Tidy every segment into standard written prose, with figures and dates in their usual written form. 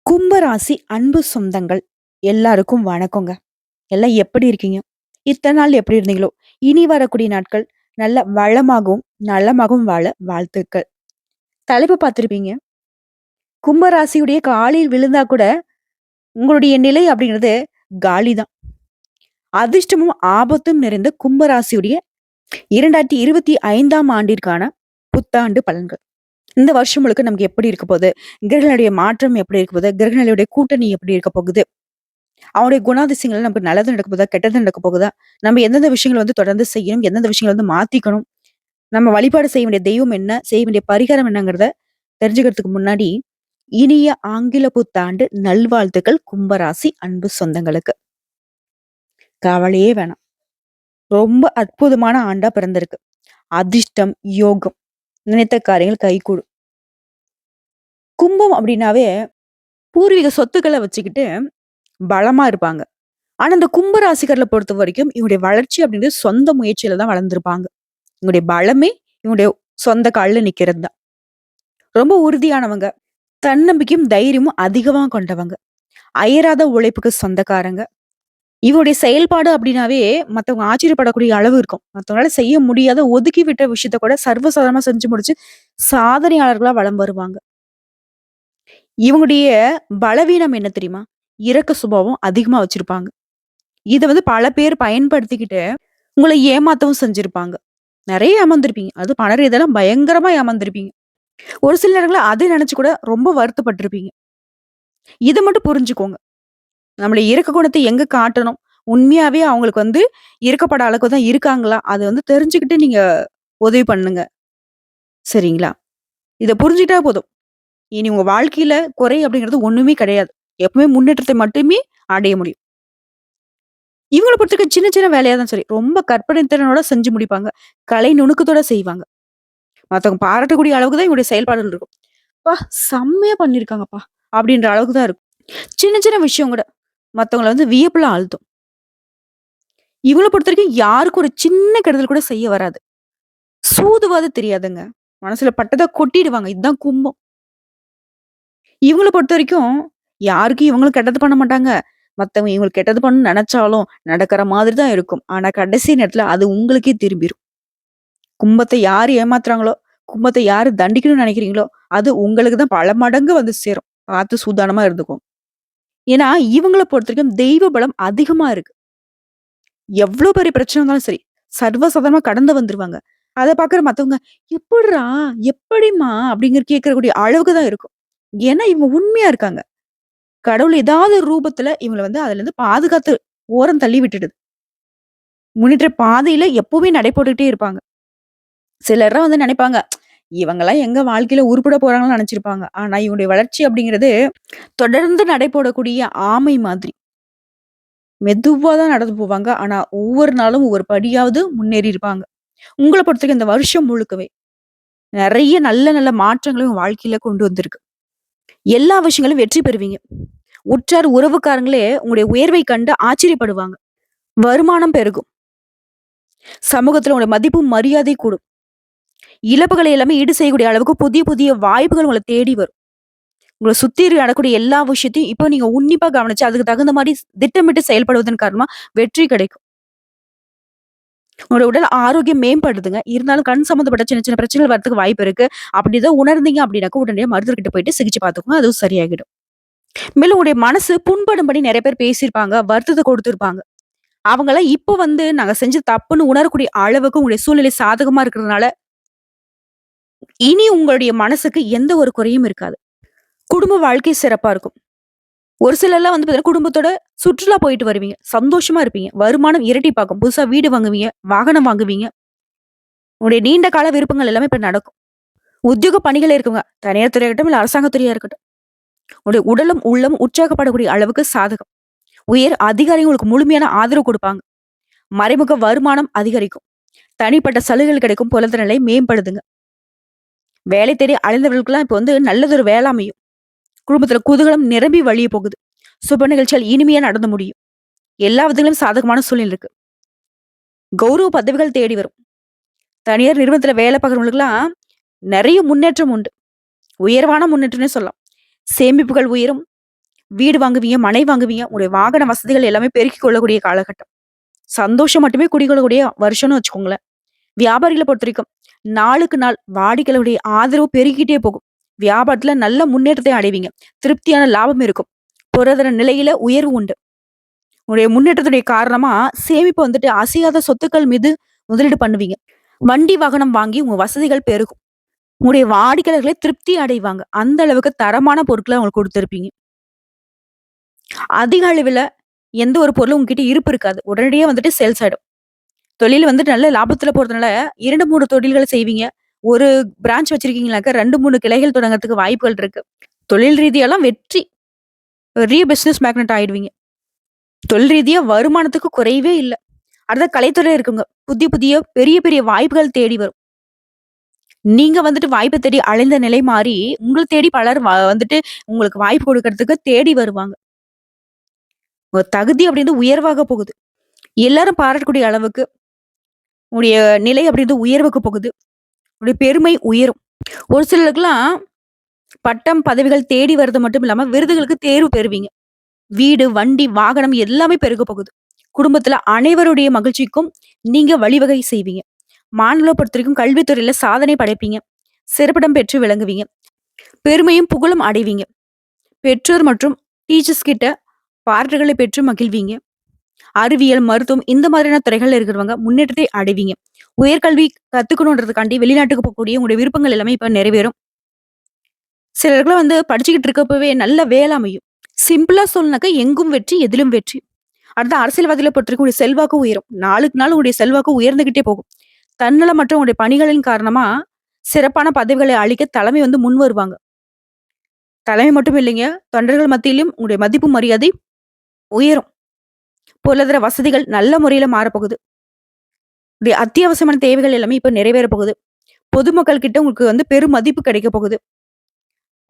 கும்பராசி அன்பு சொந்தங்கள் எல்லாருக்கும் வணக்கங்க. எல்லாம் எப்படி இருக்கீங்க? இத்தனை நாள் எப்படி இருந்தீங்களோ, இனி வரக்கூடிய நாட்கள் நல்ல வளமாகவும், நலமாகவும் வாழ வாழ்த்துக்கள். தலைப்பு பார்த்திருப்பீங்க. கும்பராசியுடைய காலில் விழுந்தா கூட உங்களுடைய நிலை அப்படிங்கிறது காலி தான். அதிர்ஷ்டமும் ஆபத்தும் நிறைந்த கும்பராசியுடைய 2025ஆம் ஆண்டிற்கான புத்தாண்டு பலன்கள். இந்த வருஷம் முழுக்க நமக்கு எப்படி இருக்க போகுது? கிரகங்களுடைய மாற்றம் எப்படி இருக்க போகுது? கிரகங்களுடைய கூட்டணி எப்படி இருக்க போகுது? அவனுடைய குணாதிசயங்கள் நமக்கு நல்லது நடக்க போகுதா? கெட்டது நடக்க போகுதா? நம்ம எந்தெந்த விஷயங்கள தொடர்ந்து செய்யணும்? எந்தெந்த விஷயங்கள மாத்திக்கணும்? நம்ம வழிபாடு செய்ய வேண்டிய தெய்வம் என்ன? செய்ய வேண்டிய பரிகாரம் என்னங்கிறத தெரிஞ்சுக்கிறதுக்கு முன்னாடி, இனிய ஆங்கில புத்தாண்டு நல்வாழ்த்துக்கள் கும்பராசி அன்பு சொந்தங்களுக்கு. கவலையே வேணாம். ரொம்ப அற்புதமான ஆண்டா பிறந்திருக்கு. அதிர்ஷ்டம், யோகம், நினைத்த காரியங்கள் கைகூடும். கும்பம் அப்படின்னாவே பூர்வீக சொத்துக்கள வச்சுக்கிட்டு பலமா இருப்பாங்க. ஆனா, இந்த கும்ப ராசிக்காரர்கள பொறுத்தவரைக்கும், இவங்களுடைய வளர்ச்சி அப்படின்றது சொந்த முயற்சியில தான் வளர்ந்திருப்பாங்க. இவங்களுடைய பலமே இவங்களுடைய சொந்த கால்ல நிக்கிறது தான். ரொம்ப உறுதியானவங்க. தன்னம்பிக்கையும், தைரியமும் அதிகமா கொண்டவங்க. அயராத உழைப்புக்கு சொந்தக்காரங்க. இவருடைய செயல்பாடு அப்படின்னாவே மத்தவங்க ஆச்சரியப்படக்கூடிய அளவு இருக்கும். மத்தவங்களால செய்ய முடியாத ஒதுக்கி விட்ட விஷயத்த கூட சர்வசாதாரணமா செஞ்சு முடிச்சு சாதனையாளர்களா வலம் வருவாங்க. இவங்களுடைய பலவீனம் என்ன தெரியுமா? இரக்க சுபாவம் அதிகமா வச்சிருப்பாங்க. இத பல பேர் பயன்படுத்திக்கிட்டு உங்கள ஏமாத்தவும் செஞ்சிருப்பாங்க. நெறைய ஏமாந்துருப்பீங்க. அது பண ரீதியாலாம் பயங்கரமா ஏமாந்துருப்பீங்க. ஒரு சில நேரங்கள்ல அத நெனச்சு கூட ரொம்ப வருத்தப்பட்டுருப்பீங்க. இத மட்டும் புரிஞ்சுக்கோங்க. நம்முடைய இரக்க குணத்த எங்க காட்டணும்? உண்மையாவே அவங்களுக்கு இருக்கப்பட அளவுக்கு தான் இருக்காங்களா? அத தெரிஞ்சுக்கிட்டு நீங்க உதவி பண்ணுங்க. சரிங்களா? இத புரிஞ்சுக்கிட்டா போதும். இனி உங்க வாழ்க்கையில குறை அப்படிங்கிறது ஒண்ணுமே கிடையாது. எப்பவுமே முன்னேற்றத்தை மட்டுமே அடைய முடியும். இவங்கள பொறுத்தவரைக்கும் சின்ன சின்ன வேலையா தான் சரி. ரொம்ப கற்பனை திறனோட செஞ்சு முடிப்பாங்க. கலை நுணுக்கத்தோட செய்வாங்க. மத்தவங்க பாராட்டக்கூடிய அளவுக்கு தான் இவங்களுடைய செயல்பாடுகள் இருக்கும். "அப்பா! செம்மையா பண்ணியிருக்காங்கப்பா!" அப்படின்ற அளவுக்கு தான் இருக்கும். சின்ன சின்ன விஷயம் கூட மத்தவங்கள வியப்புல ஆழ்த்தும். இவங்கள பொறுத்தவரைக்கும் யாருக்கும் ஒரு சின்ன கெடுதல் கூட செய்ய வராது. சூதுவாது தெரியாதுங்க. மனசுல பட்டத கொட்டிடுவாங்க. இதுதான் கும்பம். இவங்கள பொறுத்தவரைக்கும் யாருக்கும் இவங்களும் கெட்டது பண்ண மாட்டாங்க. மத்தவங்க இவங்களுக்கு கெட்டது பண்ணணும்னு நெனச்சாலும் நடக்கிற மாதிரி தான் இருக்கும். ஆனா கடைசி நேரத்துல அது உங்களுக்கே திரும்பிரும். கும்பத்த யாரு ஏமாத்துறாங்களோ, கும்பத்த யாரு தண்டிக்கணும்னு நெனைக்கிறீங்களோ, அது உங்களுக்கு தான் பல மடங்கு சேரும். பார்த்து சூதானமா இருந்துக்கோங்க. ஏன்னா, இவங்கள பொறுத்தவரைக்கும் தெய்வ பலம் அதிகமா இருக்கு. எவ்ளோ பெரிய பிரச்சனை இருந்தாலும் சரி, சர்வசாதாரணமா கடந்து வந்துருவாங்க. அத பார்க்குற மத்தவங்க, "எப்புட்றா? எப்படிம்மா?" அப்படிங்கிற கேட்கக்கூடிய அளவுக்கு தான் இருக்கும். ஏன்னா, இவங்க உண்மையா இருக்காங்க. கடவுள் ஏதாவது ஒரு ரூபத்துல இவங்கள அதுலருந்து பாதுகாத்து ஓரம் தள்ளி விட்டுடுது. முன்னேற்ற பாதையில எப்பவுமே நடை போட்டுக்கிட்டே இருப்பாங்க. சிலர்லாம் நினைப்பாங்க, இவங்கலாம் எங்க வாழ்க்கையில உருப்பட போறாங்கன்னு நெனச்சிருப்பாங்க. ஆனா, இவங்களுடைய வளர்ச்சி அப்படிங்கிறது தொடர்ந்து நடை போடக்கூடிய ஆமை மாதிரி. மெதுவா தான் நடந்து போவாங்க. ஆனா, ஒவ்வொரு நாளும் ஒவ்வொரு படியாவது முன்னேறி இருப்பாங்க. உங்கள பொறுத்தவரைக்கும் இந்த வருஷம் முழுக்கவே நெறைய நல்ல நல்ல மாற்றங்கள உங்க வாழ்க்கையில கொண்டு வந்திருக்கு. எல்லா விஷயங்களும் வெற்றி பெறுவீங்க. உற்றார் உறவுக்காரங்களே உங்களுடைய உயர்வை கண்டு ஆச்சரியப்படுவாங்க. வருமானம் பெருகும். சமூகத்துல உங்களுடைய மதிப்பும், மரியாதை கூடும். இழப்புகளை எல்லாமே ஈடு செய்யக்கூடிய அளவுக்கு புதிய புதிய வாய்ப்புகள் உங்கள தேடி வரும். உங்கள சுத்தி நடக்கக்கூடிய எல்லா விஷயத்தையும் இப்போ நீங்க உன்னிப்பா கவனிச்சு அதுக்கு தகுந்த மாரி திட்டமிட்டு செயல்படுவதன் காரணமா வெற்றி கிடைக்கும். உங்களோட உடல் ஆரோக்கியம் மேம்படுதுங்க. இருந்தாலும் கண் சம்மந்தப்பட்ட சின்ன சின்ன பிரச்சனைகள் வரதுக்கு வாய்ப்பு இருக்கு. அப்படிதான் உணர்ந்தீங்க அப்படின்னாக்க உடனடியா மருத்துவர்கிட்ட போயிட்டு சிகிச்சை பார்த்துக்கோங்க. அதுவும் சரியாகிடும். மேலும் உங்களுடைய மனசு புண்படும்படி நெறைய பேர் பேசியிருப்பாங்க. வருத்தத்த கொடுத்திருப்பாங்க. அவங்கலாம் இப்போ நாங்க செஞ்சது தப்புன்னு உணரக்கூடிய அளவுக்கு உங்களுடைய சூழ்நிலை சாதகமா இருக்கிறதுனால, இனி உங்களுடைய மனசுக்கு எந்த ஒரு குறையும் இருக்காது. குடும்ப வாழ்க்கை சிறப்பா இருக்கும். ஒரு சிலர்லாம் பார்த்தீங்கன்னா, குடும்பத்தோட சுற்றுலா போயிட்டு வருவீங்க. சந்தோஷமா இருப்பீங்க. வருமானம் இரட்டிப்பாகும். புதுசா வீடு வாங்குவீங்க, வாகனம் வாங்குவீங்க. உங்களுடைய நீண்ட கால விருப்பங்கள் எல்லாமே இப்ப நடக்கும். உத்தியோக பணிகள் இருக்குங்க. தனியார் துறையா இருக்கட்டும், இல்ல அரசாங்க துறையா இருக்கட்டும். உங்களுடைய உடலும், உள்ளமும் உற்சாகப்படக்கூடிய அளவுக்கு சாதகம். உயர் அதிகாரிகள் உங்களுக்கு முழுமையான ஆதரவு குடுப்பாங்க. மறைமுக வருமானம் அதிகரிக்கும். தனிப்பட்ட சலுகைகள் கிடைக்கும். பொருளாதார நிலை மேம்படுதுங்க. வேலை தேடி அலைந்தவர்களுக்கெல்லாம் இப்ப நல்லதொரு வேலை அமையும். குடும்பத்துல குதூகலம் நிரம்பி வழிய போகுது. சுப நிகழ்ச்சிகள் இனிமையா நடந்து முடியும். எல்லா விதங்களிலும் சாதகமான சூழ்நிலை இருக்கு. கௌரவ பதவிகள் தேடி வரும். தனியார் நிறுவனத்துல வேலை பார்க்குறவங்களுக்குலாம் நெறைய முன்னேற்றம் உண்டு. உயர்வான முன்னேற்றம்னே சொல்லலாம். சேமிப்புகள் உயரும். வீடு வாங்குவீங்க, மனை வாங்குவீங்க. உங்களுடைய வாகன வசதிகள் எல்லாமே பெருக்கிக் கொள்ளக்கூடிய காலகட்டம். சந்தோஷம் மட்டுமே குடிக்கொள்ளக்கூடிய வருஷம்னு வச்சுக்கோங்களேன். வியாபாரிகள பொறுத்தவரைக்கும், நாளுக்கு நாள் வாடிக்கையாளருடைய ஆதரவு பெருகிட்டே போகும். வியாபாரத்துல நல்ல முன்னேற்றத்தை அடைவீங்க. திருப்தியான லாபம் இருக்கும். பொருளாதார நிலையில உயர்வு உண்டு. உங்களுடைய முன்னேற்றத்துடைய காரணமா சேமிப்பு அசையாத சொத்துக்கள் மீது முதலீடு பண்ணுவீங்க. வண்டி வாகனம் வாங்கி உங்க வசதிகள் பெருகும். உங்களுடைய வாடிக்கையாளர்களே திருப்தி அடைவாங்க. அந்த அளவுக்கு தரமான பொருட்கள அவங்களுக்கு குடுத்திருப்பீங்க. அதிக அளவில எந்த ஒரு பொருளும் உங்ககிட்ட இருப்பு இருக்காது. உடனடியா சேல்ஸ் ஆயிடும். தொழில் நல்ல லாபத்துல போறதுனால 2, 3 தொழில்கள் செய்வீங்க. ஒரு பிரான்ச் வச்சிருக்கீங்கனாக்க 2, 3 கிளைகள் தொடங்கறதுக்கு வாய்ப்புகள் இருக்கு. தொழில் ரீதியாலாம் வெற்றி. பெரிய பிசினஸ் மேக்னெட் ஆயிடுவீங்க. தொழில் ரீதியா வருமானத்துக்கு குறைவே இல்ல. அடுத்த கலைத்துறையில இருக்கவங்க புதிய புதிய பெரிய பெரிய வாய்ப்புகள் தேடி வரும். நீங்க வாய்ப்ப தேடி அலைந்த நிலை மாறி, உங்கள தேடி பலர் உங்களுக்கு வாய்ப்பு குடுக்கறதுக்கு தேடி வருவாங்க. உங்க தகுதி உயர்வாக போகுது. எல்லாரும் பாராட்டக்கூடிய அளவுக்கு உங்களுடைய நிலை உயர்வுக்கு போகுது. உங்களுடைய பெருமை உயரும். ஒரு சிலருக்குலாம் பட்டம், பதவிகள் தேடி வர்றது மட்டும் இல்லாம, விருதுகளுக்கு தேர்வு பெறுவீங்க. வீடு, வண்டி, வாகனம் எல்லாமே பெருக போகுது. குடும்பத்துல அனைவருடைய மகிழ்ச்சிக்கும் நீங்க வழிவகை செய்வீங்க. மாணவர்கள பொறுத்தவரைக்கும் கல்வித்துறையில சாதனை படைப்பீங்க. சிறப்பிடம் பெற்று விளங்குவீங்க. பெருமையும் புகழும் அடைவீங்க. பெற்றோர் மற்றும் டீச்சர்ஸ் கிட்ட பாராட்டுகளை பெற்று மகிழ்வீங்க. அறிவியல், மருத்துவம் இந்த மாதிரியான துறைகள்ல இருக்கிறவங்க முன்னேற்றத்தை அடைவீங்க. உயர்கல்வி கத்துக்கணுன்றதுக்காண்டி வெளிநாட்டுக்கு போகக்கூடிய உங்களுடைய விருப்பங்கள் எல்லாமே இப்ப நிறைவேறும். சிலருக்குலாம் படிச்சுக்கிட்டு இருக்கப்பவே நல்ல வேலை அமையும். சிம்பிளா சொல்லனாக்கா எங்கும் வெற்றி, எதிலும் வெற்றி. அடுத்த அரசியல்வாதிகளை பொறுத்தவரைக்கும் உங்களுடைய செல்வாக்கு உயரும். நாளுக்கு நாள் உங்களுடைய செல்வாக்கு உயர்ந்துகிட்டே போகும். தன்னலமற்ற உங்களுடைய பணிகளின் காரணமா சிறப்பான பதவிகளை அளிக்க தலைமை முன் வருவாங்க. தலைமை மட்டும் இல்லைங்க, தொண்டர்கள் மத்தியிலும் உங்களுடைய மதிப்பு மரியாதை உயரும். பொருளாதார வசதிகள் நல்ல முறையில மாறப்போகுது. உடைய அத்தியாவசியமான தேவைகள் எல்லாமே இப்ப நிறைவேற போகுது. பொதுமக்கள் கிட்ட உங்களுக்கு பெரும் மதிப்பு கிடைக்க போகுது.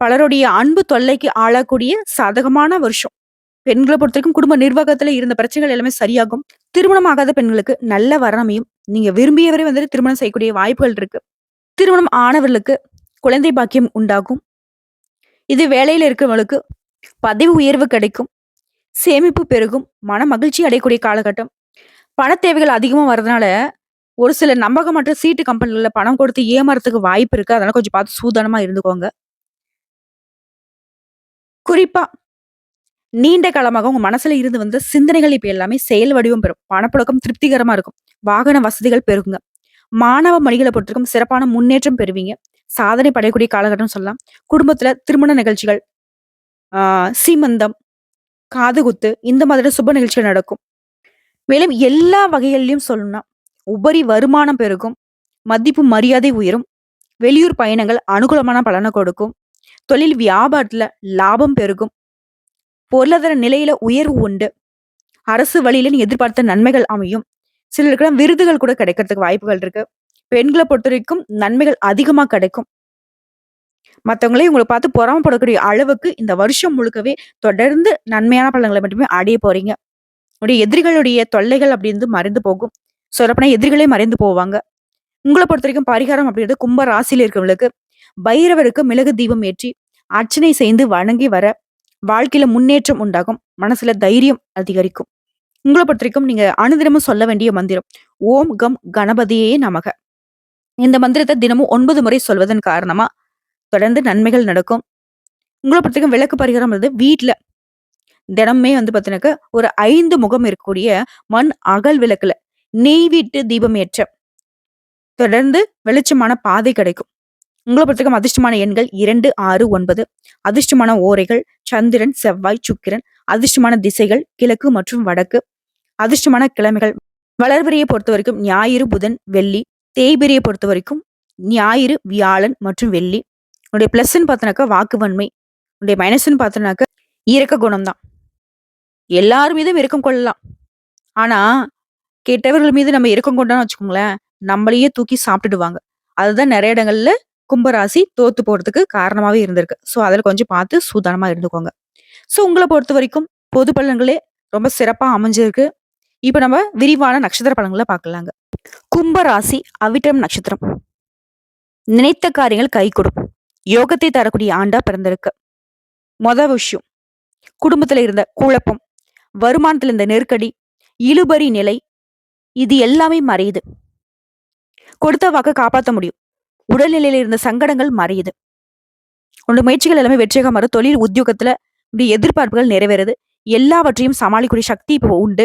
பலருடைய அன்பு தொல்லைக்கு ஆளக்கூடிய சாதகமான வருஷம். பெண்களை பொறுத்தவரைக்கும் குடும்ப நிர்வாகத்துல இருந்த பிரச்சனைகள் எல்லாமே சரியாகும். திருமணம் ஆகாத பெண்களுக்கு நல்ல வரமையும். நீங்க விரும்பியவரை திருமணம் செய்யக்கூடிய வாய்ப்புகள் இருக்கு. திருமணம் ஆனவர்களுக்கு குழந்தை பாக்கியம் உண்டாகும். இது வேலையில இருக்கிறவங்களுக்கு பதவி உயர்வு கிடைக்கும். சேமிப்பு பெருகும். மன மகிழ்ச்சி அடையக்கூடிய காலகட்டம். பண தேவைகள் அதிகமா வர்றதுனால ஒரு சில நம்பகமற்ற சீட்டு கம்பெனிகள்ல பணம் கொடுத்து ஏமாறதுக்கு வாய்ப்பு இருக்கு. அதனால கொஞ்சம் பார்த்து சூதானமா இருந்துக்கோங்க. குறிப்பா நீண்ட காலமாக உங்க மனசுல இருந்து வந்த சிந்தனைகள் இப்ப எல்லாமே செயல் வடிவம் பெறும். பணப்புழக்கம் திருப்திகரமா இருக்கும். வாகன வசதிகள் பெருகுங்க. மாணவ மணிகளை பொறுத்தவரைக்கும் சிறப்பான முன்னேற்றம் பெறுவீங்க. சாதனை படையக்கூடிய காலகட்டம் சொல்லலாம். குடும்பத்துல திருமண நிகழ்ச்சிகள், சீமந்தம், காதுகுத்து இந்த மாதிரி சுப நிகழ்ச்சிகள் நடக்கும். மேலும் எல்லா வகைகளிலும் சொல்லணும்னா உபரி வருமானம் பெருகும். மதிப்பு மரியாதை உயரும். வெளியூர் பயணங்கள் அனுகூலமான பலனை கொடுக்கும். தொழில் வியாபாரத்துல லாபம் பெருகும். பொருளாதார நிலையில உயர்வு உண்டு. அரசு வழியில நீங்க எதிர்பார்த்த நன்மைகள் அமையும். சிலருக்குலாம் விருதுகள் கூட கிடைக்கிறதுக்கு வாய்ப்புகள் இருக்கு. பெண்களை பொறுத்தவரைக்கும் நன்மைகள் அதிகமா கிடைக்கும். மத்தவங்களே உங்களை பார்த்து பொறாமப்படக்கூடிய அளவுக்கு இந்த வருஷம் முழுக்கவே தொடர்ந்து நன்மையான பலன்களை மட்டுமே அடைய போறீங்க. உடைய எதிரிகளுடைய தொல்லைகள் மறைந்து போகும். சொல்லப்போனா எதிரிகளே மறைந்து போவாங்க. உங்களை பொறுத்தவரைக்கும் பரிகாரம் அப்படின்றது கும்ப ராசியில இருக்கிறவங்களுக்கு பைரவருக்கு மிளகு தீபம் ஏற்றி அர்ச்சனை செய்து வணங்கி வர வாழ்க்கையில முன்னேற்றம் உண்டாகும். மனசுல தைரியம் அதிகரிக்கும். உங்களை பொறுத்தவரைக்கும் நீங்க அனுதினமும் சொல்ல வேண்டிய மந்திரம் ஓம் கம் கணபதியே நமக. இந்த மந்திரத்தை தினமும் 9 முறை சொல்வதன் காரணமா தொடர்ந்து நன்மைகள் நடக்கும். உங்களை பொறுத்தவரைக்கும் விளக்கு பரிகாரம் வீட்டுல தினமே பாத்தீங்கன்னாக்க ஒரு 5 முகம் இருக்கக்கூடிய மண் அகல் விளக்குல நெய் விட்டு தீபம் ஏற்ற தொடர்ந்து வெளிச்சமான பாதை கிடைக்கும். உங்களை பொறுத்தவரைக்கும் அதிர்ஷ்டமான எண்கள் 2, 6, 9. அதிர்ஷ்டமான ஓரைகள் சந்திரன், செவ்வாய், சுக்கிரன். அதிர்ஷ்டமான திசைகள் கிழக்கு மற்றும் வடக்கு. அதிர்ஷ்டமான கிழமைகள் வளர்பிறையை பொறுத்த வரைக்கும் ஞாயிறு, புதன், வெள்ளி. தேய்பிறையை பொறுத்த வரைக்கும் ஞாயிறு, வியாழன் மற்றும் வெள்ளி. உன்னுடைய பிளஸ்ன்னு பார்த்தனாக்கா வாக்குவன்மை. உன்னுடைய மைனஸ்ன்னு பார்த்தனாக்க இரக்க குணம் தான். எல்லார் மீதும் இரக்கம் கொள்ளலாம். ஆனா கெட்டவர்கள் மீது நம்ம இரக்கம் கொண்டோம்னு வச்சுக்கோங்களேன், நம்மளையே தூக்கி சாப்பிட்டுடுவாங்க. அதுதான் நிறைய இடங்கள்ல கும்பராசி தோத்து போறதுக்கு காரணமாவே இருந்திருக்கு. சோ அதுல கொஞ்சம் பார்த்து சூதானமா இருந்துக்கோங்க. சோ உங்களை பொறுத்த வரைக்கும் பொது பலன்களே ரொம்ப சிறப்பா அமைஞ்சிருக்கு. இப்ப நம்ம விரிவான நட்சத்திர பலன்களை பார்க்கலாங்க. கும்பராசி அவிட்டம் நட்சத்திரம். நினைத்த காரியங்கள் கைகூடும். யோகத்தை தரக்கூடிய ஆண்டா பிறந்திருக்கு. மொத விஷயம் குடும்பத்துல இருந்த குழப்பம், வருமானத்துல இருந்த நெருக்கடி, இழுபறி நிலை இது எல்லாமே மறையுது. கொடுத்த வாக்க காப்பாத்த முடியும். உடல்நிலையில இருந்த சங்கடங்கள் மறையுது. உன்னோட முயற்சிகள் எல்லாமே வெற்றியாக மாறும். தொழில், உத்தியோகத்துல உன்னுடைய எதிர்பார்ப்புகள் நிறைவேறுது. எல்லாவற்றையும் சமாளிக்கக்கூடிய சக்தி இப்போ உண்டு.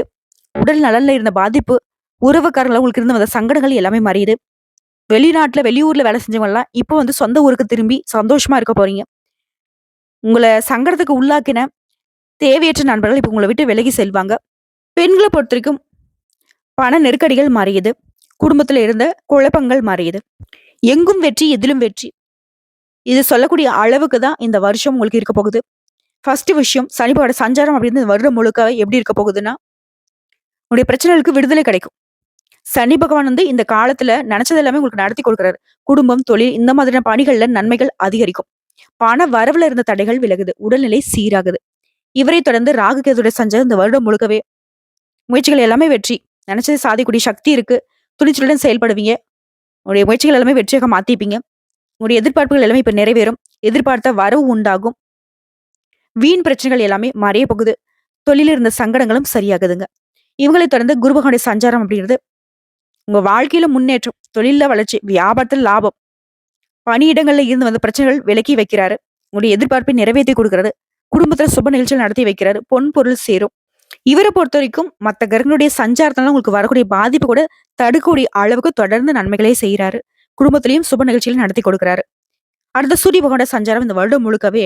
உடல் நலன்ல இருந்த பாதிப்பு, உறவுக்காரங்கள உங்களுக்கு இருந்து வந்த சங்கடங்கள் எல்லாமே மறையுது. வெளிநாட்டுல, வெளியூர்ல வேலை செஞ்சவங்கலாம் இப்போ வந்து சொந்த ஊருக்கு திரும்பி சந்தோஷமா இருக்க போறீங்க. உங்கள சங்கடத்துக்கு உள்ளாக்கின தேவையற்ற நண்பர்கள் இப்ப உங்கள விட்டு விலகி செல்வாங்க. பெண்கள பொறுத்தவரைக்கும் பண நெருக்கடிகள் மறையுது. குடும்பத்துல இருந்த குழப்பங்கள் மறையுது. எங்கும் வெற்றி, எதிலும் வெற்றி. இது சொல்லக்கூடிய அளவுக்கு தான் இந்த வருஷம் உங்களுக்கு இருக்க போகுது. ஃபர்ஸ்ட் விஷயம் சனி பகவானோட சஞ்சாரம் அப்படின்னு இந்த வருடம் முழுக்க எப்படி இருக்க போகுதுன்னா, உங்களுடைய பிரச்சனைகளுக்கு விடுதலை கிடைக்கும். சனி பகவான் வந்து இந்த காலத்துல நினைச்சது எல்லாமே உங்களுக்கு நடத்தி கொடுக்குறாரு. குடும்பம், தொழில் இந்த மாதிரியான பணிகள்ல நன்மைகள் அதிகரிக்கும். பண வரவுல இருந்த தடைகள் விலகுது. உடல்நிலை சீராகுது. இவரை தொடர்ந்து ராகு கேதுடைய சஞ்சாரம் இந்த வருடம் முழுக்கவே முயற்சிகள் எல்லாமே வெற்றி. நினைச்சதை சாதிக்கக்கூடிய சக்தி இருக்கு. துணிச்சலுடன் செயல்படுவீங்க. உங்களுடைய முயற்சிகள் எல்லாமே வெற்றியாக மாத்திப்பீங்க. உங்களுடைய எதிர்பார்ப்புகள் எல்லாமே இப்ப நிறைவேறும். எதிர்பார்த்த வரவு உண்டாகும். வீண் பிரச்சனைகள் எல்லாமே மறைய போகுது. தொழில இருந்த சங்கடங்களும் சரியாகுதுங்க. இவங்களை தொடர்ந்து குரு பகவானுடைய சஞ்சாரம் அப்படிங்கிறது உங்க வாழ்க்கையில முன்னேற்றம், தொழில்ல வளர்ச்சி, வியாபாரத்துல லாபம், பணியிடங்கள்ல இருந்து வந்த பிரச்சனைகள் விலக்கி வைக்கிறாரு. உங்களுடைய எதிர்பார்ப்பை நிறைவேற்றி கொடுக்கிறாரு. குடும்பத்துல சுப நிகழ்ச்சிகள் நடத்தி வைக்கிறாரு. பொன் பொருள் சேரும். இவரை பொறுத்த வரைக்கும் மத்த கிரகங்களுடைய சஞ்சாரத்தால உங்களுக்கு வரக்கூடிய பாதிப்பு கூட தடுக்கக்கூடிய அளவுக்கு தொடர்ந்து நன்மைகளே செய்யறாரு. குடும்பத்திலையும் சுப நிகழ்ச்சிகள் நடத்தி கொடுக்கிறாரு. அடுத்த சூரிய பகவானோட சஞ்சாரம் இந்த வருடம் முழுக்கவே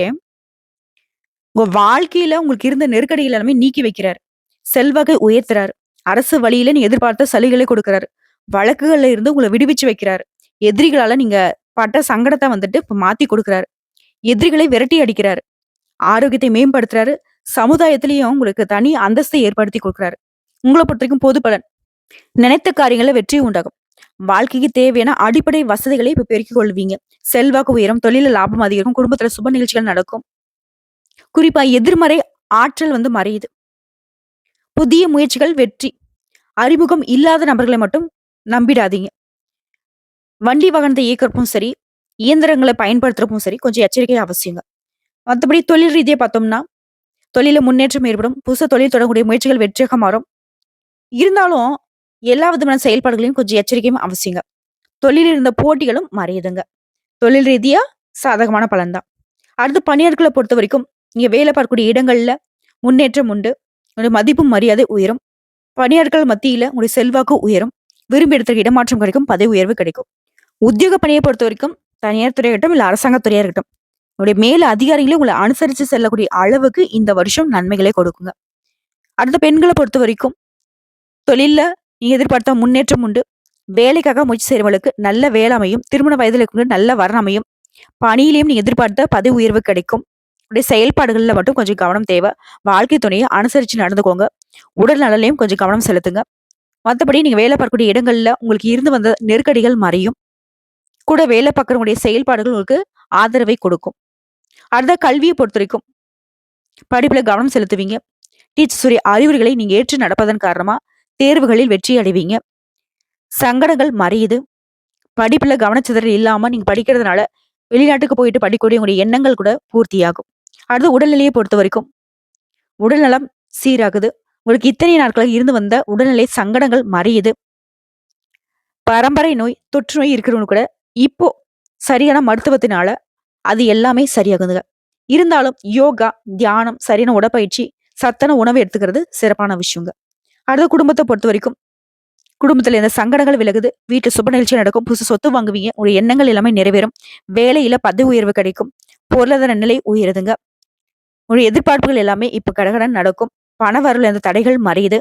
உங்க வாழ்க்கையில உங்களுக்கு இருந்த நெருக்கடிகள் எல்லாமே நீக்கி வைக்கிறாரு. செல்வாக்கை உயர்த்துறாரு. அரசு வழியில நீ எதிர்பார்த்த சலுகைகளை கொடுக்கிறாரு. வழக்குகள்ல இருந்து உங்களை விடுவிச்சு வைக்கிறாரு. எதிரிகளால நீங்க பட்ட சங்கடத்தை வந்துட்டு இப்ப மாத்தி கொடுக்கிறாரு. எதிரிகளை விரட்டி அடிக்கிறாரு. ஆரோக்கியத்தை மேம்படுத்துறாரு. சமுதாயத்திலையும் உங்களுக்கு தனி அந்தஸ்தை ஏற்படுத்தி கொடுக்கிறாரு. உங்களை பொறுத்த வரைக்கும் பொது பலன். நினைத்த காரியங்கள்ல வெற்றி உண்டாகும். வாழ்க்கைக்கு தேவையான அடிப்படை வசதிகளை இப்ப பெருக்கிக் கொள்வீங்க. செல்வாக்கு உயரும். தொழில லாபம் அதிகரிக்கும். குடும்பத்துல சுப நிகழ்ச்சிகள் நடக்கும். குறிப்பா எதிர்மறை ஆற்றல் வந்து மறையுது. புதிய முயற்சிகள் வெற்றி. அறிமுகம் இல்லாத நபர்களை மட்டும் நம்பிடாதீங்க. வண்டி வாகனத்தை இயக்கிறப்பவும் சரி, இயந்திரங்களை பயன்படுத்துறப்பவும் சரி, கொஞ்சம் எச்சரிக்கை அவசியங்க. மத்தபடி தொழில் ரீதியா பார்த்தோம்னா, தொழில முன்னேற்றம் ஏற்படும். புதுசா தொழில் தொடங்கக்கூடிய முயற்சிகள் வெற்றியாக மாறும். இருந்தாலும் எல்லா விதமான செயல்பாடுகளையும் கொஞ்சம் எச்சரிக்கையும் அவசியங்க. தொழிலில் இருந்த போட்டிகளும் மறையுதுங்க. தொழில் ரீதியா சாதகமான பலன் தான். அடுத்து பணியாட்களை பொறுத்த வரைக்கும் நீங்க வேலை பார்க்கக்கூடிய இடங்கள்ல முன்னேற்றம் உண்டு. உங்களுடைய மதிப்பும் மரியாதை உயரும். பணியாட்கள் மத்தியில உங்களுடைய செல்வாக்கு உயரும். விரும்பி இடத்துக்கு இடமாற்றம் கிடைக்கும். பதவி உயர்வு கிடைக்கும். உத்தியோக பணியை பொறுத்த வரைக்கும் தனியார் துறையா இருக்கட்டும், இல்ல அரசாங்க துறையா இருக்கட்டும், உங்களுடைய மேல அதிகாரிகளே உங்களை அனுசரிச்சு செல்லக்கூடிய அளவுக்கு இந்த வருஷம் நன்மைகளை கொடுக்குங்க. அடுத்த பெண்களை பொறுத்த வரைக்கும் தொழில்ல நீங்க எதிர்பார்த்த முன்னேற்றம் உண்டு. வேலைக்காக முயற்சி செய்றவங்களுக்கு நல்ல வேலை அமையும். திருமண வயதுல இருக்கவங்களுக்கு நல்ல வரன் அமையும். பணியிலையும் நீங்க எதிர்பார்த்த பதவி உயர்வு கிடைக்கும். உடைய செயல்பாடுகள்ல மட்டும் கொஞ்சம் கவனம் தேவை. வாழ்க்கை துணையை அனுசரிச்சு நடந்துக்கோங்க. உடல் நலனையும் கொஞ்சம் கவனம் செலுத்துங்க. மத்தபடி நீங்க வேலை பார்க்கக்கூடிய இடங்கள்ல உங்களுக்கு இருந்து வந்த நெருக்கடிகள் மறையும். கூட வேலை பார்க்கறவங்களுடைய செயல்பாடுகள் உங்களுக்கு ஆதரவை கொடுக்கும். அடுத்த கல்வியை பொறுத்த வரைக்கும் படிப்புல கவனம் செலுத்துவீங்க. டீச்சர்ஸ் உடைய அறிவுரைகளை நீங்க ஏற்று நடப்பதன் காரணமா தேர்வுகளில் வெற்றி அடைவீங்க. சங்கடங்கள் மறையுது. படிப்புல கவனச்சிதறல் இல்லாம நீங்க படிக்கிறதுனால வெளிநாட்டுக்கு போயிட்டு படிக்கக்கூடிய உங்களுடைய எண்ணங்கள் கூட பூர்த்தியாகும். அடுத்து உடல்நிலையை பொறுத்த வரைக்கும் உடல்நலம் சீராகுது. உங்களுக்கு இத்தனை நாட்களாக இருந்து வந்த உடல்நிலை சங்கடங்கள் மறையுது. பரம்பரை நோய், தொற்று நோய் இருக்கிறவங்க கூட இப்போ சரியான மருத்துவத்தினால அது எல்லாமே சரியாகுதுங்க. இருந்தாலும் யோகா, தியானம், சரியான உடற்பயிற்சி, சத்தான உணவு எடுத்துக்கிறது சிறப்பான விஷயங்க. அடுத்த குடும்பத்தை பொறுத்த வரைக்கும் குடும்பத்துல இந்த சங்கடங்கள் விலகுது. வீட்டுல சுப நிகழ்ச்சி நடக்கும். புதுசு சொத்து வாங்குவீங்க. உங்களுடைய எண்ணங்கள் எல்லாமே நிறைவேறும். வேலையில பதவி உயர்வு கிடைக்கும். பொருளாதார நிலை உயருதுங்க. உங்களுடைய எதிர்பார்ப்புகள் எல்லாமே இப்ப கடகடன் நடக்கும். பண வரவுல இந்த தடைகள் மறையுது.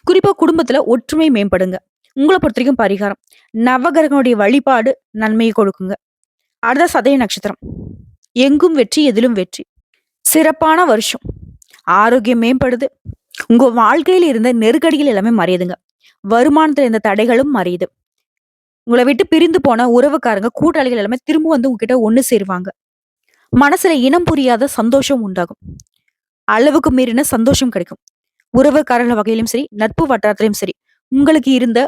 குறிப்பா குடும்பத்துல ஒற்றுமை மேம்படுங்க. உங்களை பொறுத்த வரைக்கும் பரிகாரம் நவகிரகனுடைய வழிபாடு நன்மையை கொடுக்குங்க. அடுத்த சதய நட்சத்திரம். எங்கும் வெற்றி, எதிலும் வெற்றி. சிறப்பான வருஷம். ஆரோக்கியம் மேம்படுது. உங்க வாழ்க்கையில இருந்த நெருக்கடிகள் எல்லாமே மறையுதுங்க. வருமானத்துல இருந்த தடைகளும் மறையுது. உங்களை விட்டு பிரிந்து போன உறவுக்காரங்க, கூட்டாளிகள் எல்லாமே திரும்ப வந்து உங்ககிட்ட ஒண்ணு சேருவாங்க. மனசுல இனம் புரியாத சந்தோஷம் உண்டாகும். அளவுக்கு மீறின சந்தோஷம் கிடைக்கும். உறவுக்காரர்கள் வகையிலும் சரி, நட்பு வட்டாரத்திலும் சரி, உங்களுக்கு இருந்த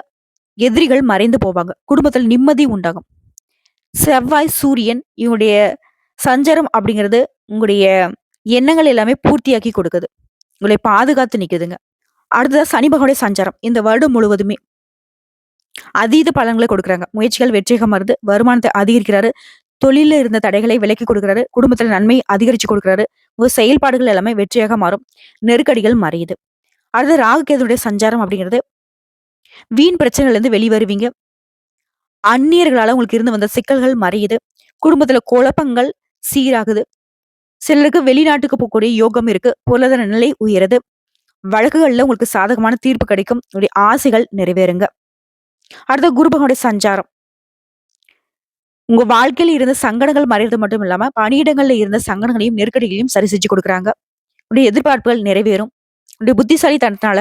எதிரிகள் மறைந்து போவாங்க. குடும்பத்தில் நிம்மதி உண்டாகும். செவ்வாய், சூரியன் இவங்களுடைய சஞ்சாரம் அப்படிங்கிறது உங்களுடைய எண்ணங்கள் எல்லாமே பூர்த்தியாக்கி கொடுக்குது. உங்களை பாதுகாத்து நிக்குதுங்க. அடுத்ததா சனி பகவானுடைய சஞ்சாரம். இந்த வருடம் முழுவதுமே அதீத பலன்களை கொடுக்குறாங்க. முயற்சிகள் வெற்றிகரமா வருது. வருமானத்தை அதிகரிக்கிறாரு. தொழில்ல இருந்த தடைகளை விலக்கி கொடுக்குறாரு. குடும்பத்துல நன்மை அதிகரிச்சு கொடுக்குறாரு. உங்க செயல்பாடுகள் எல்லாமே வெற்றியாக மாறும். நெருக்கடிகள் மறையுது. அடுத்து ராகு கேதுவுடைய சஞ்சாரம் அப்படிங்கிறது வீண் பிரச்சனைகள்ல இருந்து வெளிவருவீங்க. அந்நியர்களால உங்களுக்கு இருந்து வந்த சிக்கல்கள் மறையுது. குடும்பத்துல குழப்பங்கள் சீராகுது. சிலருக்கு வெளிநாட்டுக்கு போகக்கூடிய யோகம் இருக்கு. பொருளாதார நிலை உயருது. வழக்குகள்ல உங்களுக்கு சாதகமான தீர்ப்பு கிடைக்கும். உங்களுடைய ஆசைகள் நிறைவேறுங்க. அடுத்த குரு பகவானுடைய சஞ்சாரம். உங்க வாழ்க்கையில இருந்த சங்கடங்கள் மறைறது மட்டும் இல்லாம பணியிடங்கள்ல இருந்த சங்கடங்களையும் நெருக்கடிகளையும் சரி செஞ்சு கொடுக்குறாங்க. உங்களுடைய எதிர்பார்ப்புகள் நிறைவேறும். உங்களுடைய புத்திசாலித்தனத்தினால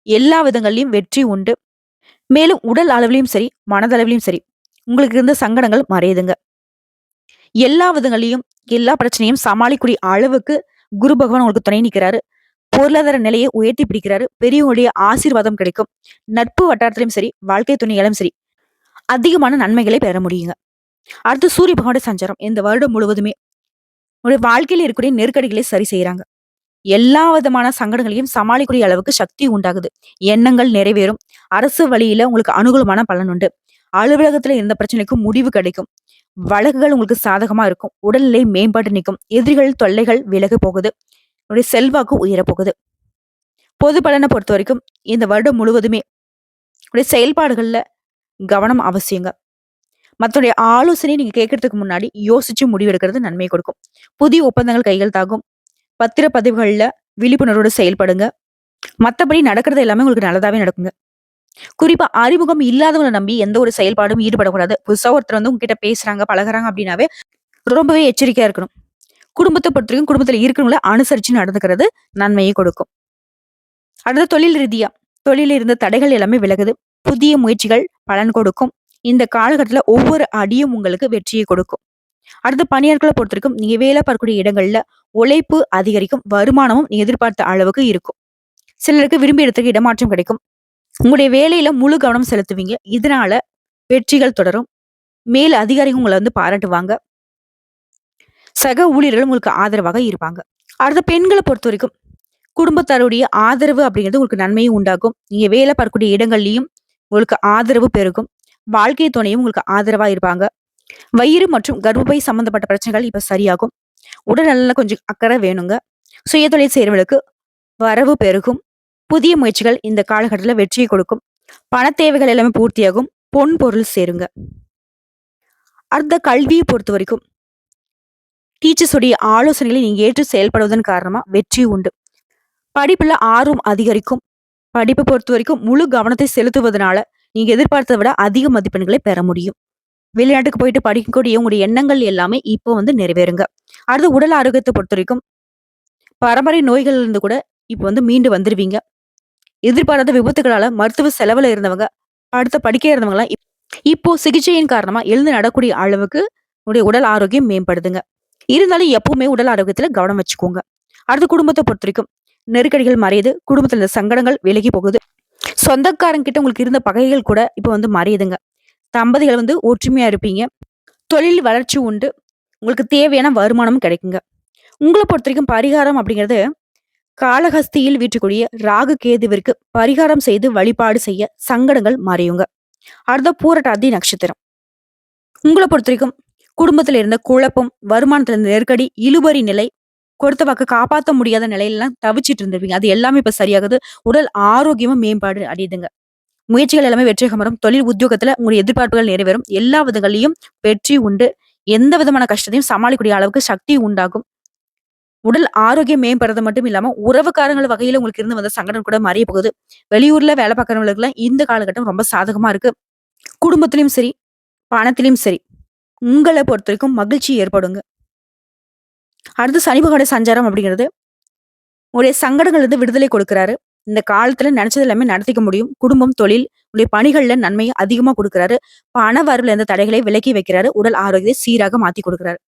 எல்லா விதங்கள்லயும் வெற்றி உண்டு. மேலும் உடல் அளவிலையும் சரி, மனதளவிலையும் சரி, உங்களுக்கு இருந்த சங்கடங்கள் மறையுதுங்க. எல்லா விதங்களையும் எல்லா பிரச்சனையும் சமாளிக்கூடிய அளவுக்கு குரு பகவான் உங்களுக்கு துணை நிற்கிறாரு. பொருளாதார நிலையை உயர்த்தி பிடிக்கிறாரு. பெரியவங்களுடைய ஆசீர்வாதம் கிடைக்கும். நட்பு வட்டாரத்திலும் சரி, வாழ்க்கை துணையாலும் சரி, அதிகமான நன்மைகளை பெற முடியுங்க. அடுத்து சூரிய பகவானுடைய சஞ்சாரம். இந்த வருடம் முழுவதுமே உங்களுடைய வாழ்க்கையில இருக்கக்கூடிய நெருக்கடிகளை சரி செய்யறாங்க. எல்லா விதமான சங்கடங்களையும் சமாளிக்கூடிய அளவுக்கு சக்தி உண்டாகுது. எண்ணங்கள் நிறைவேறும். அரசு வழியில உங்களுக்கு அனுகூலமான பலன் உண்டு. அலுவலகத்துல இருந்த பிரச்சனைக்கும் முடிவு கிடைக்கும். வழக்குகள் உங்களுக்கு சாதகமா இருக்கும். உடல்நிலை மேம்பாட்டு நிற்கும். எதிரிகள் தொல்லைகள் விலக போகுது. உங்களுடைய செல்வாக்கு உயரப் போகுது. பொது பலனை பொறுத்த வரைக்கும் இந்த வருடம் முழுவதுமே உங்களுடைய செயல்பாடுகள்ல கவனம் அவசியங்க. மத்தவங்களுடைய ஆலோசனை நீங்க கேட்கறதுக்கு முன்னாடி யோசிச்சு முடிவெடுக்கிறது நன்மை கொடுக்கும். புதிய ஒப்பந்தங்கள் கையெழுத்தாகும். பத்திரப்பதிவுகள்ல விழிப்புணர்வோடு செயல்படுங்க. மத்தபடி நடக்கிறது எல்லாமே உங்களுக்கு நல்லதாவே நடக்குங்க. குறிப்பா அறிமுகம் இல்லாதவங்களை நம்பி எந்த ஒரு செயல்பாடும் ஈடுபடக்கூடாது. புதுசா ஒருத்தர் வந்து உங்ககிட்ட பேசுறாங்க, பழகுறாங்க அப்படின்னாவே ரொம்பவே எச்சரிக்கையா இருக்கணும். குடும்பத்தை பொறுத்தவரைக்கும் குடும்பத்துல இருக்கிறவங்கள அனுசரிச்சு நடந்துக்கிறது நன்மையை கொடுக்கும். அடுத்த தொழில் ரீதியா தொழில இருந்த தடைகள் எல்லாமே விலகுது. புதிய முயற்சிகள் பலன் கொடுக்கும். இந்த காலகட்டத்துல ஒவ்வொரு அடியும் உங்களுக்கு வெற்றியை கொடுக்கும். அடுத்த பணியாட்களை பொறுத்தவரைக்கும் நீங்க வேலை பார்க்கக்கூடிய இடங்கள்ல உழைப்பு அதிகரிக்கும். வருமானமும் நீங்க எதிர்பார்த்த அளவுக்கு இருக்கும். சிலருக்கு விரும்பிய இடத்துக்கு இடமாற்றம் கிடைக்கும். உங்களுடைய வேலையில முழு கவனம் செலுத்துவீங்க. இதனால வெற்றிகள் தொடரும். மேல் அதிகாரிகள் உங்களை வந்து பாராட்டுவாங்க. சக ஊழியர்கள் உங்களுக்கு ஆதரவாக இருப்பாங்க. அடுத்த பெண்களை பொறுத்த வரைக்கும் குடும்பத்தாருடைய ஆதரவு அப்படிங்கிறது உங்களுக்கு நன்மையும் உண்டாகும். நீங்க வேலை பார்க்கக்கூடிய இடங்கள்லயும் உங்களுக்கு ஆதரவு பெருகும். வாழ்க்கை துணையும் உங்களுக்கு ஆதரவா இருப்பாங்க. வயிறு மற்றும் கர்ப்பப்பை சம்பந்தப்பட்ட பிரச்சனைகள் இப்ப சரியாகும். உடல் நலன்ல கொஞ்சம் அக்கறை வேணுங்க. சுயதொழில் செய்யறவங்களுக்கு வரவு பெருகும். புதிய முயற்சிகள் இந்த காலகட்டத்துல வெற்றியை கொடுக்கும். பண தேவைகள் எல்லாமே பூர்த்தியாகும். பொன் பொருள் சேருங்க. அடுத்த கல்வியை பொறுத்த வரைக்கும் டீச்சர்ஸ் உடைய ஆலோசனைகளை நீங்க ஏற்று செயல்படுவதன் காரணமா வெற்றி உண்டு. படிப்புல ஆர்வம் அதிகரிக்கும். படிப்பை பொறுத்த வரைக்கும் முழு கவனத்தை செலுத்துவதனால நீங்க எதிர்பார்த்ததை விட அதிக மதிப்பெண்களை பெற முடியும். வெளிநாட்டுக்கு போயிட்டு படிக்கக்கூடிய உங்களுடைய எண்ணங்கள் எல்லாமே இப்போ வந்து நிறைவேறுங்க. அடுத்து உடல் ஆரோக்கியத்தை பொறுத்த வரைக்கும் பரம்பரை நோய்கள் இருந்து கூட இப்போ வந்து மீண்டு வந்துருவீங்க. எதிர்பாராத விபத்துகளால மருத்துவ செலவுல இருந்தவங்க, அடுத்த படிக்க இருந்தவங்க எல்லாம் இப்போ சிகிச்சையின் காரணமா எழுந்து நடக்கூடிய அளவுக்கு உங்களுடைய உடல் ஆரோக்கியம் மேம்படுதுங்க. இருந்தாலும் எப்பவுமே உடல் ஆரோக்கியத்துல கவனம் வச்சுக்கோங்க. அடுத்து குடும்பத்தை பொறுத்த வரைக்கும் நெருக்கடிகள் மறையுது. குடும்பத்துல இருந்த சங்கடங்கள் விலகி போகுது. சொந்தக்காரங்க கிட்ட உங்களுக்கு இருந்த பகைகள் கூட இப்ப வந்து மறையுதுங்க. தம்பதிகள் வந்து ஒற்றுமையா இருப்பீங்க. தொழில் வளர்ச்சி உண்டு. உங்களுக்கு தேவையான வருமானமும் கிடைக்குங்க. உங்களை பொறுத்த வரைக்கும் பரிகாரம் அப்படிங்கிறது காளஹஸ்தியில் வீற்றக்கூடிய ராகு கேதுவிற்கு பரிகாரம் செய்து வழிபாடு செய்ய சங்கடங்கள் மறையுங்க. அடுத்த பூரட்டாதி நட்சத்திரம். உங்களை பொறுத்த வரைக்கும் குடும்பத்துல இருந்த குழப்பம், வருமானத்துல இருந்த நெருக்கடி, இழுபறி நிலை, கொடுத்த வாக்கு காப்பாற்ற முடியாத நிலையிலாம் தவிச்சிட்டு இருந்திருப்பீங்க. அது எல்லாமே இப்ப சரியாகுது. உடல் ஆரோக்கியமும் மேம்பாடு அடையுதுங்க. முயற்சிகள் எல்லாமே வெற்றிகம் வரும். தொழில் உத்தியோகத்துல உங்களுடைய எதிர்பார்ப்புகள் நிறைவேறும். எல்லா விதங்களையும் வெற்றி உண்டு. எந்த விதமான கஷ்டத்தையும் சமாளிக்கக்கூடிய அளவுக்கு சக்தி உண்டாகும். உடல் ஆரோக்கியம் மேம்படுறது மட்டும் இல்லாம உறவுக்காரங்கள் வகையில உங்களுக்கு இருந்து வந்த சங்கடம் கூட மறைய போகுது. வெளியூர்ல வேலை பார்க்கறவங்களுக்கு எல்லாம் இந்த காலகட்டம் ரொம்ப சாதகமா இருக்கு. குடும்பத்திலயும் சரி, பணத்திலயும் சரி, உங்களை பொறுத்த வரைக்கும் மகிழ்ச்சி ஏற்படுங்க. அடுத்து சனி பகவானுடைய சஞ்சாரம் அப்படிங்கிறது உங்களுடைய சங்கடங்கள் இருந்து விடுதலை கொடுக்கிறாரு. இந்த காலத்துல நினைச்சது எல்லாமே நடத்திக்க முடியும். குடும்பம், தொழில், உங்களுடைய பணிகள்ல நன்மையை அதிகமா கொடுக்கிறாரு. பண வரவுல இருந்த தடைகளை விலக்கி வைக்கிறாரு. உடல் ஆரோக்கியத்தை சீராக மாத்தி கொடுக்கிறாரு.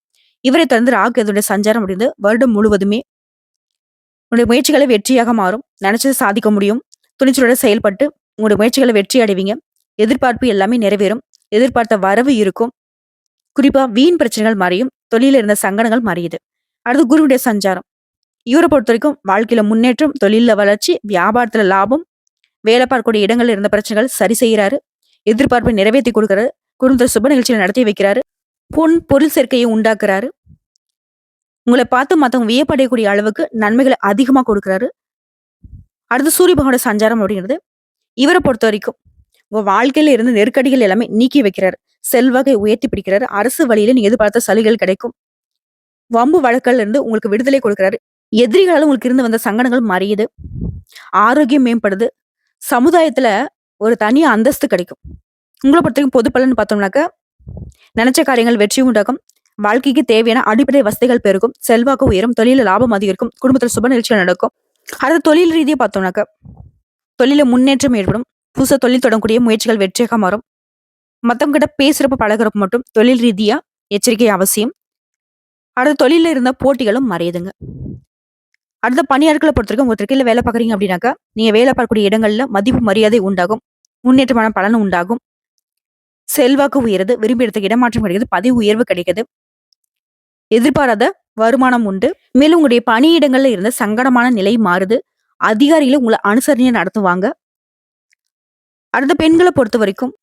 இவரை தொடர்ந்து ராகு இதனுடைய சஞ்சாரம் அப்படிந்து வருடம் முழுவதுமே உங்களுடைய முயற்சிகளை வெற்றியாக மாறும். நினைச்சதை சாதிக்க முடியும். துணிச்சலோட செயல்பட்டு உங்களுடைய முயற்சிகளை வெற்றி அடைவீங்க. எதிர்பார்ப்பு எல்லாமே நிறைவேறும். எதிர்பார்த்த வரவு இருக்கும். குறிப்பா வீண் பிரச்சனைகள் மறையும். தொழில இருந்த சங்கடங்கள் மறையுது. அடுத்து குருவுடைய சஞ்சாரம். இவரை பொறுத்தவரைக்கும் வாழ்க்கையில முன்னேற்றம், தொழில்ல வளர்ச்சி, வியாபாரத்துல லாபம், வேலை பார்க்கக்கூடிய இடங்கள்ல இருந்த பிரச்சனைகள் சரி செய்யறாரு. எதிர்பார்ப்பை நிறைவேத்தி குடுக்குறாரு. குடும்பத்துல சுப நிகழ்ச்சிகளை நடத்தி வைக்கிறாரு. பொருள் சேர்க்கையை உண்டாக்குறாரு. உங்கள பார்த்து மத்தவங்க வியப்படையக்கூடிய அளவுக்கு நன்மைகள அதிகமா குடுக்குறாரு. அடுத்து சூரிய பகவானோட சஞ்சாரம் அப்படிங்கிறது, இவர பொறுத்தவரைக்கும் உங்க வாழ்க்கையில இருந்த நெருக்கடிகள் எல்லாமே நீக்கி வைக்கிறாரு. செல்வாக்கை உயர்த்தி பிடிக்கிறாரு. அரசு வழியில நீங்க எதிர்பார்த்த சலுகைகள் கிடைக்கும். வம்பு வழக்குகள்ல இருந்து உங்களுக்கு விடுதலை கொடுக்கிறாரு. எதிரிகளால உங்களுக்கு இருந்து வந்த சங்கடங்கள் மறையுது. ஆரோக்கியம் மேம்படுது. சமுதாயத்துல ஒரு தனி அந்தஸ்து கிடைக்கும். உங்கள பொறுத்தவரைக்கும் பொது பலன்னு பார்த்தோம்னாக்க, நினைச்ச காரியங்கள் வெற்றி உண்டாகும். வாழ்க்கைக்கு தேவையான அடிப்படை வசதிகள் பெருகும். செல்வாக்கு உயரும். தொழில லாபம் அதிகரிக்கும். குடும்பத்துல சுப நிகழ்ச்சிகள் நடக்கும். அடுத்து தொழில் ரீதியா பார்த்தோம்னாக்க, தொழில முன்னேற்றம் ஏற்படும். புதுசா தொழில் தொடங்கக்கூடிய முயற்சிகள் வெற்றியாக மாறும். மத்தவங்க கிட்ட பேசுறப்ப பழகுறப்ப மட்டும் தொழில் ரீதியா எச்சரிக்கை அவசியம். அடுத்து தொழில இருந்த போட்டிகளும் மறையுதுங்க. அடுத்த பணியாட்களை பொறுத்தவரைக்கும் ஒருத்தர் கீழ வேலை பார்க்குறீங்க அப்படின்னாக்கா, நீங்க வேலை பார்க்கக்கூடிய இடங்கள்ல மதிப்பு மரியாதை உண்டாகும். முன்னேற்றமான பலன் உண்டாகும். செல்வாக்கு உயருது. விரும்பிய இடத்துக்கு இடமாற்றம் கிடைக்குது. பதவி உயர்வு கிடைக்குது. எதிர்பாராத வருமானம் உண்டு. மேலும் உங்களுடைய பணியிடங்கள்ல இருந்த சங்கடமான நிலை மாறுது. அதிகாரிகளும் உங்களை அனுசரணையா நடத்துவாங்க. அடுத்த பெண்களை பொறுத்த வரைக்கும்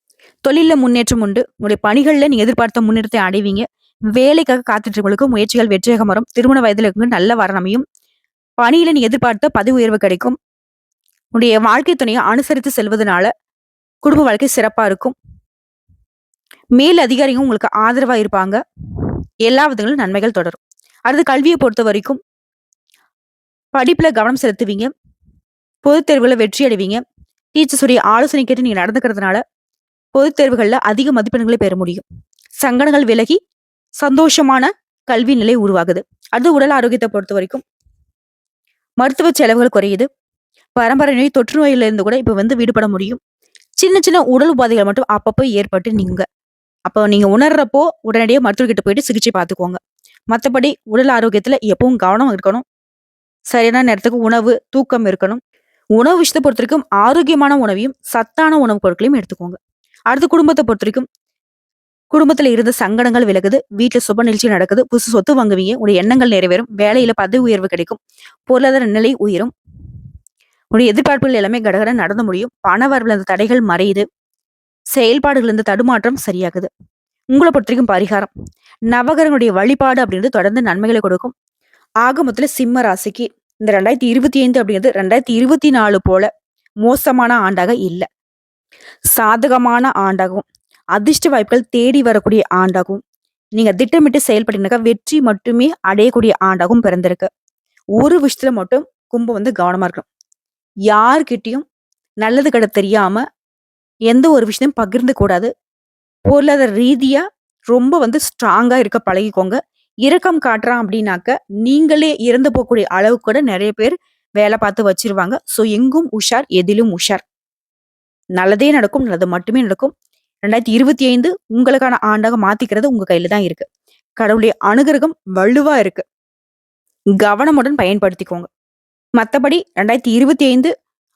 தொழில்ல முன்னேற்றம் உண்டு. உங்களுடைய பணிகள்ல நீங்க எதிர்பார்த்த முன்னேற்றத்தை அடைவீங்க. வேலைக்காக காத்துட்டு இருக்கவங்களுக்கு முயற்சிகள் வெற்றியாக வரும். திருமண வயதுல இருக்கு நல்ல வரன் அமையும். பணியில நீங்க எதிர்பார்த்த பதவி உயர்வு கிடைக்கும். உங்களுடைய வாழ்க்கை துணையை அனுசரித்து செல்வதனால குடும்ப வாழ்க்கை சிறப்பா இருக்கும். மேல் அதிகாரியும் உங்களுக்கு ஆதரவா இருப்பாங்க. எல்லா விதங்களும் நன்மைகள் தொடரும். அடுத்து கல்வியை பொறுத்த வரைக்கும் படிப்புல கவனம் செலுத்துவீங்க. பொதுத் தேர்வுல வெற்றி அடைவீங்க. டீச்சர்ஸுடைய ஆலோசனை கேட்டு நீங்க நடந்துக்கிறதுனால பொதுத் தேர்வுகள்ல அதிக மதிப்பெண்களை பெற முடியும். சங்கடங்கள் விலகி சந்தோஷமான கல்வி நிலை உருவாகுது. அடுத்து உடல் ஆரோக்கியத்தை பொறுத்த வரைக்கும் மருத்துவ செலவுகள் குறையுது. பரம்பரை நோய், தொற்று நோயில இருந்து கூட இப்ப விடுபட முடியும். சின்ன சின்ன உடல் உபாதைகள் மட்டும் அப்பப்போ ஏற்பட்டு நீங்க அப்போ நீங்க உணர்றப்போ உடனடியாக மருத்துவர்கிட்ட போயிட்டு சிகிச்சை பார்த்துக்கோங்க. மற்றபடி உடல் ஆரோக்கியத்துல எப்பவும் கவனம் இருக்கணும். சரியான நேரத்துக்கு உணவு, தூக்கம் இருக்கணும். உணவு விஷயத்தை பொறுத்த வரைக்கும் ஆரோக்கியமான உணவையும் சத்தான உணவுப் பொருட்களையும் எடுத்துக்கோங்க. அடுத்து குடும்பத்தை பொறுத்த வரைக்கும் குடும்பத்துல இருந்த சங்கடங்கள் விலகுது. வீட்டுல சுப நிகழ்ச்சி நடக்குது. புதுசு சொத்து வாங்குவீங்க. உடைய எண்ணங்கள் நிறைவேறும். வேலையில பதவி உயர்வு கிடைக்கும். பொருளாதார நிலை உயரும். உடைய எதிர்பார்ப்புகள் எல்லாமே கடகட நடந்து முடியும். பண வரவுல அந்த தடைகள் மறையுது. செயல்பாடுகள் இந்த தடுமாற்றம் சரியாகுது. உங்களை பொறுத்த வரைக்கும் பரிகாரம், நவகிரகங்களுடைய வழிபாடு அப்படின்றது தொடர்ந்து நன்மைகளை கொடுக்கும். ஆக மொத்தத்துல சிம்ம ராசிக்கு இந்த 2025 அப்படிங்கிறது 2024 போல மோசமான ஆண்டாக இல்லை. சாதகமான ஆண்டாகவும் அதிர்ஷ்ட வாய்ப்புகள் தேடி வரக்கூடிய ஆண்டாகவும் நீங்க திட்டமிட்டு செயல்பட்டீங்கன்னாக்கா வெற்றி மட்டுமே அடையக்கூடிய ஆண்டாகவும் பிறந்திருக்கு. ஒரு விஷயத்துல மட்டும் கும்பம் கவனமா இருக்கணும். யார்கிட்டயும் நல்லது கெட தெரியாம எந்த ஒரு விஷயத்தையும் பகிர்ந்து கூடாது. பொருளாதார ரீதியா ரொம்ப ஸ்ட்ராங்கா இருக்க பழகிக்கோங்க. இரக்கம் காட்டுறான் அப்படின்னாக்க நீங்களே இறந்து போகக்கூடிய அளவுக்கு கூட நிறைய பேர் வேலை பார்த்து வச்சிருவாங்க. ஸோ எங்கும் உஷார், எதிலும் உஷார். நல்லதே நடக்கும். நல்லது மட்டுமே நடக்கும். 2025 உங்களுக்கான ஆண்டாக மாத்திக்கிறது உங்க கையில தான் இருக்கு. கடவுளுடைய அனுகிரகம் வலுவா இருக்கு. கவனமுடன் பயன்படுத்திக்கோங்க. மத்தபடி 2025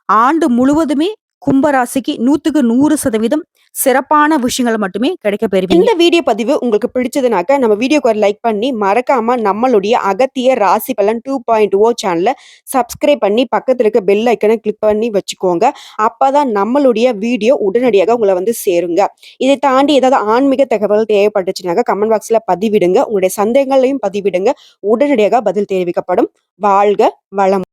ஆண்டு முழுவதுமே கும்பராசிக்கு 100க்கு 100% சிறப்பான விஷயங்கள் மட்டுமே கிடைக்க பெறுவீங்க. இந்த வீடியோ பதிவு உங்களுக்கு பிடிச்சதுனாக்க நம்ம வீடியோக்கு ஒரு லைக் பண்ணி மறக்காம நம்மளுடைய அகத்திய ராசி பலன் 2.0 சேனலை சப்ஸ்கிரைப் பண்ணி பக்கத்துல இருக்க பெல் ஐக்கனை கிளிக் பண்ணி வச்சுக்கோங்க. அப்பதான் நம்மளுடைய வீடியோ உடனடியாக உங்களை சேருங்க. இதை தாண்டி ஏதாவது ஆன்மீக தகவல் தேவைப்பட்டுச்சுனாக்க கமெண்ட் பாக்ஸ்ல பதிவிடுங்க. உங்களுடைய சந்தேகங்களையும் பதிவிடுங்க. உடனடியாக பதில் தெரிவிக்கப்படும். வாழ்க வளம்.